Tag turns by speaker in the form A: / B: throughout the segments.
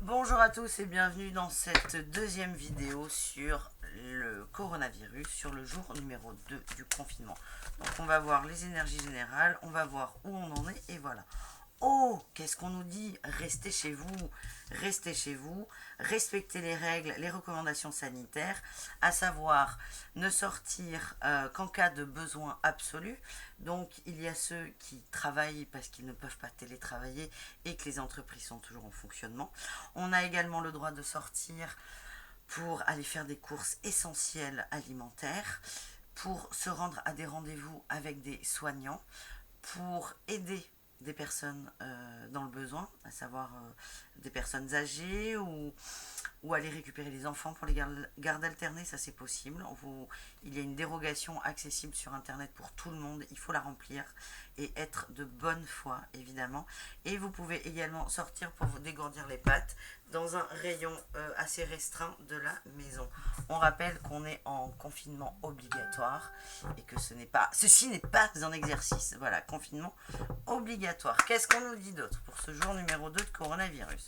A: Bonjour à tous et bienvenue dans cette deuxième vidéo sur le coronavirus, sur le jour numéro 2 du confinement. Donc on va voir les énergies générales, on va voir où on en est et voilà. Oh, qu'est-ce qu'on nous dit? Restez chez vous, respectez les règles, les recommandations sanitaires, à savoir ne sortir qu'en cas de besoin absolu. Donc il y a ceux qui travaillent parce qu'ils ne peuvent pas télétravailler et que les entreprises sont toujours en fonctionnement. On a également le droit de sortir pour aller faire des courses essentielles alimentaires, pour se rendre à des rendez-vous avec des soignants, pour aider des personnes dans le besoin, à savoir des personnes âgées ou aller récupérer les enfants pour les gardes alternées, ça c'est possible. Il y a une dérogation accessible sur internet pour tout le monde, il faut la remplir et être de bonne foi évidemment. Et vous pouvez également sortir pour vous dégourdir les pattes dans un rayon assez restreint de la maison. On rappelle qu'on est en confinement obligatoire et que ceci n'est pas un exercice. Voilà, confinement obligatoire. Qu'est-ce qu'on nous dit d'autre pour ce jour numéro 2 de coronavirus?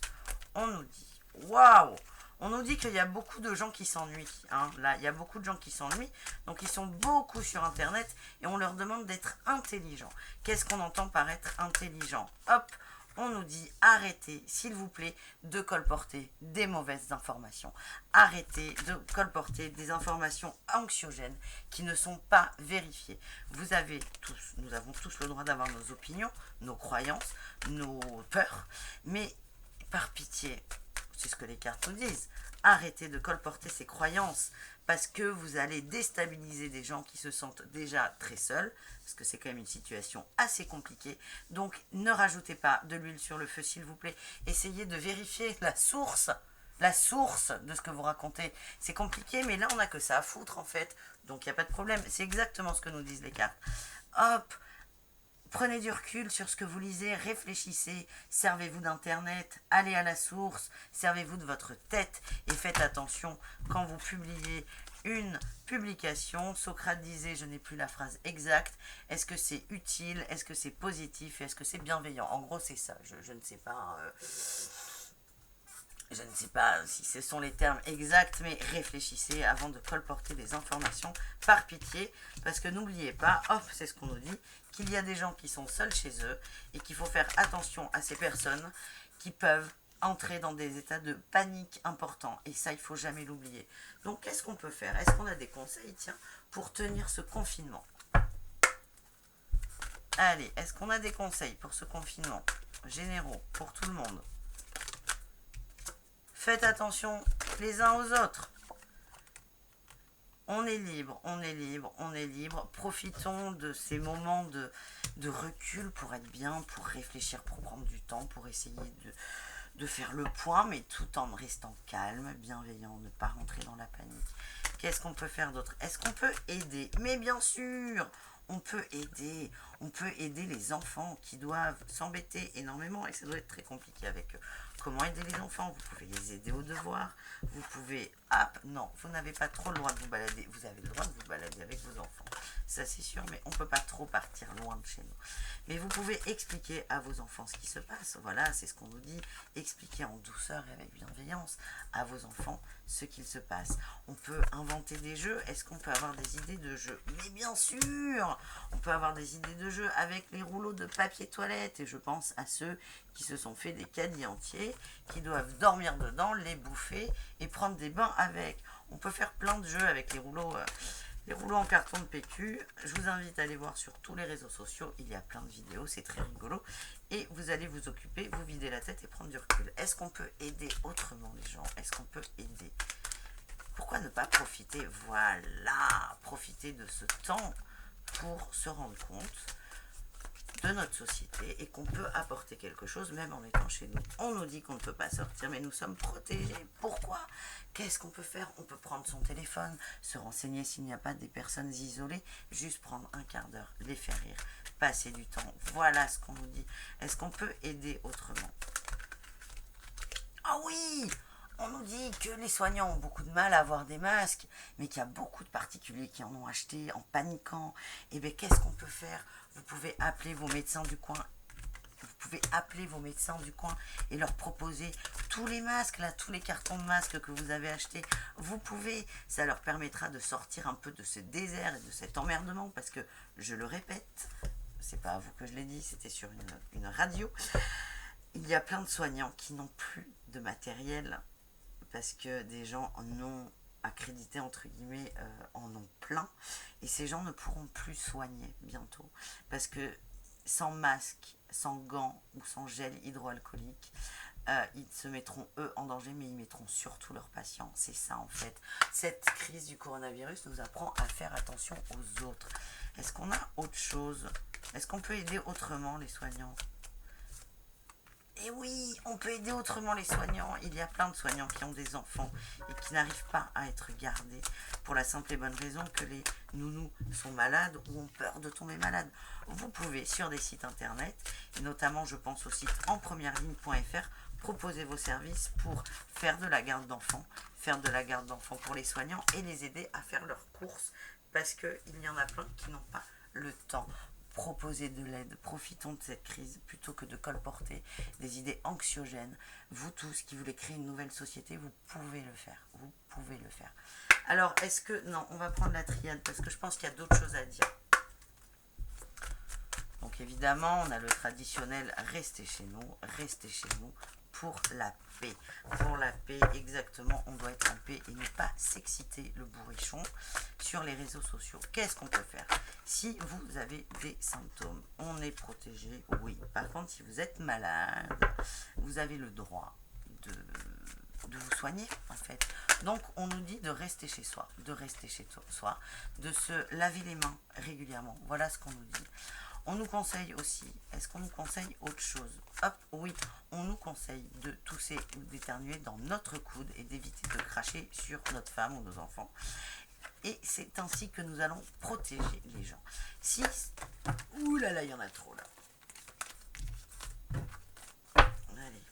A: On nous dit, waouh! On nous dit qu'il y a beaucoup de gens qui s'ennuient. Hein. Là, il y a beaucoup de gens qui s'ennuient. Donc, ils sont beaucoup sur Internet et on leur demande d'être intelligents. Qu'est-ce qu'on entend par être intelligent? Hop, on nous dit arrêtez, s'il vous plaît, de colporter des mauvaises informations. Arrêtez de colporter des informations anxiogènes qui ne sont pas vérifiées. Nous avons tous le droit d'avoir nos opinions, nos croyances, nos peurs, mais par pitié, c'est ce que les cartes nous disent, arrêtez de colporter ces croyances parce que vous allez déstabiliser des gens qui se sentent déjà très seuls, parce que c'est quand même une situation assez compliquée. Donc ne rajoutez pas de l'huile sur le feu s'il vous plaît, essayez de vérifier la source de ce que vous racontez. C'est compliqué mais là on n'a que ça à foutre en fait, donc il n'y a pas de problème, c'est exactement ce que nous disent les cartes. Hop, prenez du recul sur ce que vous lisez, réfléchissez, servez-vous d'internet, allez à la source, servez-vous de votre tête et faites attention quand vous publiez une publication. Socrate disait, je n'ai plus la phrase exacte, est-ce que c'est utile, est-ce que c'est positif, est-ce que c'est bienveillant? En gros c'est ça, je ne sais pas... Je ne sais pas si ce sont les termes exacts, mais réfléchissez avant de colporter des informations par pitié, parce que n'oubliez pas, c'est ce qu'on nous dit, qu'il y a des gens qui sont seuls chez eux et qu'il faut faire attention à ces personnes qui peuvent entrer dans des états de panique importants. Et ça, il ne faut jamais l'oublier. Donc, qu'est-ce qu'on peut faire? Est-ce qu'on a des conseils, pour tenir ce confinement? Allez, est-ce qu'on a des conseils pour ce confinement généraux, pour tout le monde? Faites attention les uns aux autres. On est libre, on est libre, on est libre. Profitons de ces moments de recul pour être bien, pour réfléchir, pour prendre du temps, pour essayer de faire le point, mais tout en restant calme, bienveillant, ne pas rentrer dans la panique. Qu'est-ce qu'on peut faire d'autre? Est-ce qu'on peut aider? Mais bien sûr, on peut aider les enfants qui doivent s'embêter énormément et ça doit être très compliqué avec eux. Comment aider les enfants? Vous pouvez les aider aux devoirs, vous pouvez... non, vous n'avez pas trop le droit de vous balader, vous avez le droit de vous balader avec vos enfants, ça c'est sûr, mais on ne peut pas trop partir loin de chez nous. Mais vous pouvez expliquer à vos enfants ce qui se passe, voilà, c'est ce qu'on nous dit, expliquer en douceur et avec bienveillance à vos enfants ce qu'il se passe. On peut inventer des jeux, est-ce qu'on peut avoir des idées de jeux? Mais bien sûr, on peut avoir des idées de jeux avec les rouleaux de papier toilette, et je pense à ceux qui se sont fait des caddies entiers, qui doivent dormir dedans, les bouffer et prendre des bains avec. On peut faire plein de jeux avec les rouleaux en carton de PQ. Je vous invite à aller voir sur tous les réseaux sociaux, il y a plein de vidéos, c'est très rigolo. Et vous allez vous occuper, vous vider la tête et prendre du recul. Est-ce qu'on peut aider autrement les gens? Est-ce qu'on peut aider? Pourquoi ne pas profiter? Voilà, profiter de ce temps pour se rendre compte de notre société et qu'on peut apporter quelque chose même en étant chez nous. On nous dit qu'on ne peut pas sortir mais nous sommes protégés. Pourquoi? Qu'est-ce qu'on peut faire? On peut prendre son téléphone, se renseigner s'il n'y a pas des personnes isolées, juste prendre un quart d'heure, les faire rire, passer du temps. Voilà ce qu'on nous dit. Est-ce qu'on peut aider autrement? Ah oui! On nous dit que les soignants ont beaucoup de mal à avoir des masques, mais qu'il y a beaucoup de particuliers qui en ont acheté en paniquant. Et bien, qu'est-ce qu'on peut faire? Vous pouvez appeler vos médecins du coin. Et leur proposer tous les masques, là, tous les cartons de masques que vous avez achetés, vous pouvez, ça leur permettra de sortir un peu de ce désert et de cet emmerdement, parce que, je le répète, c'est pas à vous que je l'ai dit, c'était sur une radio, il y a plein de soignants qui n'ont plus de matériel, parce que des gens non accrédités, entre guillemets, en ont plein, et ces gens ne pourront plus soigner bientôt, parce que sans masque, sans gants ou sans gel hydroalcoolique, ils se mettront eux en danger, mais ils mettront surtout leurs patients. C'est ça en fait. Cette crise du coronavirus nous apprend à faire attention aux autres. Est-ce qu'on a autre chose? Est-ce qu'on peut aider autrement les soignants? Et oui, on peut aider autrement les soignants. Il y a plein de soignants qui ont des enfants et qui n'arrivent pas à être gardés pour la simple et bonne raison que les nounous sont malades ou ont peur de tomber malades. Vous pouvez, sur des sites internet, et notamment je pense au site enpremiereligne.fr, proposer vos services pour faire de la garde d'enfants, pour les soignants et les aider à faire leurs courses, parce qu'il y en a plein qui n'ont pas le temps. Proposer de l'aide, profitons de cette crise plutôt que de colporter des idées anxiogènes. Vous tous qui voulez créer une nouvelle société, vous pouvez le faire. Vous pouvez le faire. Alors, est-ce que... Non, on va prendre la triade parce que je pense qu'il y a d'autres choses à dire. Donc évidemment, on a le traditionnel restez chez nous pour la paix. Pour la paix, exactement, on doit être en paix et ne pas s'exciter le bourrichon sur les réseaux sociaux. Qu'est-ce qu'on peut faire? Si vous avez des symptômes, on est protégé, oui. Par contre, si vous êtes malade, vous avez le droit de vous soigner, en fait. Donc, on nous dit de rester chez soi, de se laver les mains régulièrement. Voilà ce qu'on nous dit. On nous conseille aussi, est-ce qu'on nous conseille autre chose? Hop, oui, on nous conseille de tousser ou d'éternuer dans notre coude et d'éviter de cracher sur notre femme ou nos enfants. Et c'est ainsi que nous allons protéger les gens. Si... Ouh là là, il y en a trop là. Allez.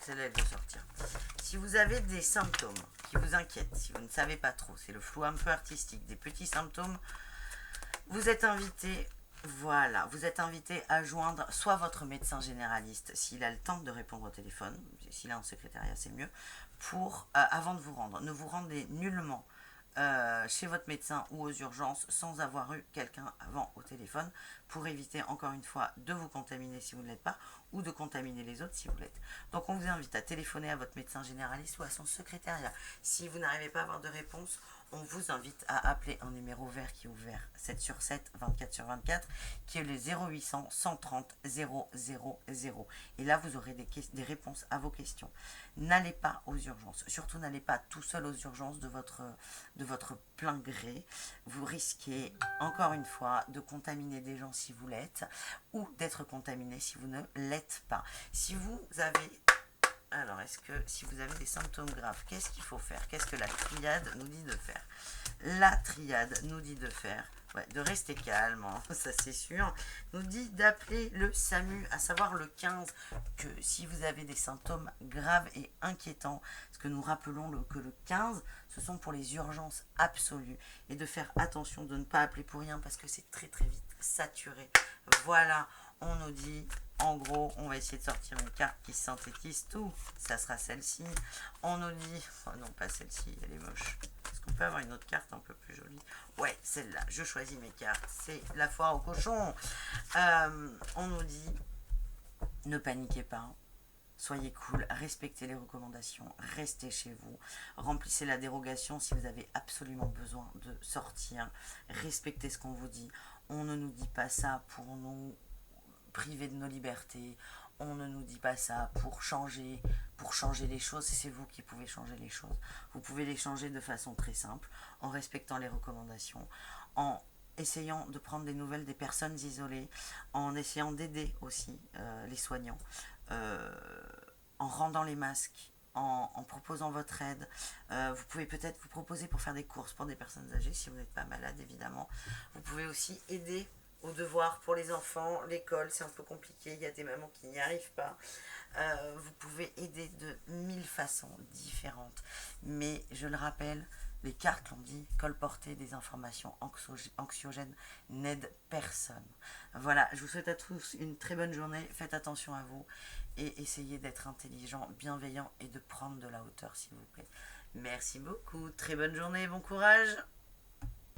A: Celle-là, elle veut sortir. Si vous avez des symptômes qui vous inquiètent, si vous ne savez pas trop, c'est le flou un peu artistique, des petits symptômes, vous êtes invité... Voilà, vous êtes invité à joindre soit votre médecin généraliste, s'il a le temps de répondre au téléphone, s'il est en secrétariat, c'est mieux, pour, avant de vous rendre. Ne vous rendez nullement chez votre médecin ou aux urgences sans avoir eu quelqu'un avant au téléphone, pour éviter encore une fois de vous contaminer si vous ne l'êtes pas, ou de contaminer les autres si vous l'êtes. Donc on vous invite à téléphoner à votre médecin généraliste ou à son secrétariat. Si vous n'arrivez pas à avoir de réponse, on vous invite à appeler un numéro vert qui est ouvert 7/7, 24/24, qui est le 0800 130 000. Et là, vous aurez des réponses à vos questions. N'allez pas aux urgences. Surtout, n'allez pas tout seul aux urgences de votre plein gré. Vous risquez, encore une fois, de contaminer des gens si vous l'êtes, ou d'être contaminé si vous ne l'êtes pas. Si vous avez... Alors, si vous avez des symptômes graves, qu'est-ce qu'il faut faire? Qu'est-ce que la triade nous dit de faire? La triade nous dit de faire, de rester calme, hein, ça c'est sûr, nous dit d'appeler le SAMU, à savoir le 15, que si vous avez des symptômes graves et inquiétants, parce que nous rappelons que le 15, ce sont pour les urgences absolues, et de faire attention de ne pas appeler pour rien, parce que c'est très très vite saturé. Voilà, on nous dit... En gros, on va essayer de sortir une carte qui synthétise tout. Ça sera celle-ci. On nous dit... Oh non, pas celle-ci, elle est moche. Est-ce qu'on peut avoir une autre carte un peu plus jolie? Ouais, celle-là. Je choisis mes cartes. C'est la foire au cochon. On nous dit... Ne paniquez pas. Soyez cool, respectez les recommandations, restez chez vous, remplissez la dérogation si vous avez absolument besoin de sortir, respectez ce qu'on vous dit. On ne nous dit pas ça pour nous priver de nos libertés, on ne nous dit pas ça pour changer les choses, c'est vous qui pouvez changer les choses. Vous pouvez les changer de façon très simple, en respectant les recommandations, en essayant de prendre des nouvelles des personnes isolées, en essayant d'aider aussi les soignants, en rendant les masques, en proposant votre aide. Vous pouvez peut-être vous proposer pour faire des courses pour des personnes âgées, si vous n'êtes pas malade évidemment. Vous pouvez aussi aider aux devoirs pour les enfants, l'école, c'est un peu compliqué, il y a des mamans qui n'y arrivent pas. Vous pouvez aider de 1000 façons différentes. Mais je le rappelle, Les cartes l'ont dit, colporter des informations anxiogènes n'aide personne. Voilà, je vous souhaite à tous une très bonne journée, faites attention à vous et essayez d'être intelligent, bienveillant et de prendre de la hauteur s'il vous plaît. Merci beaucoup, très bonne journée, bon courage.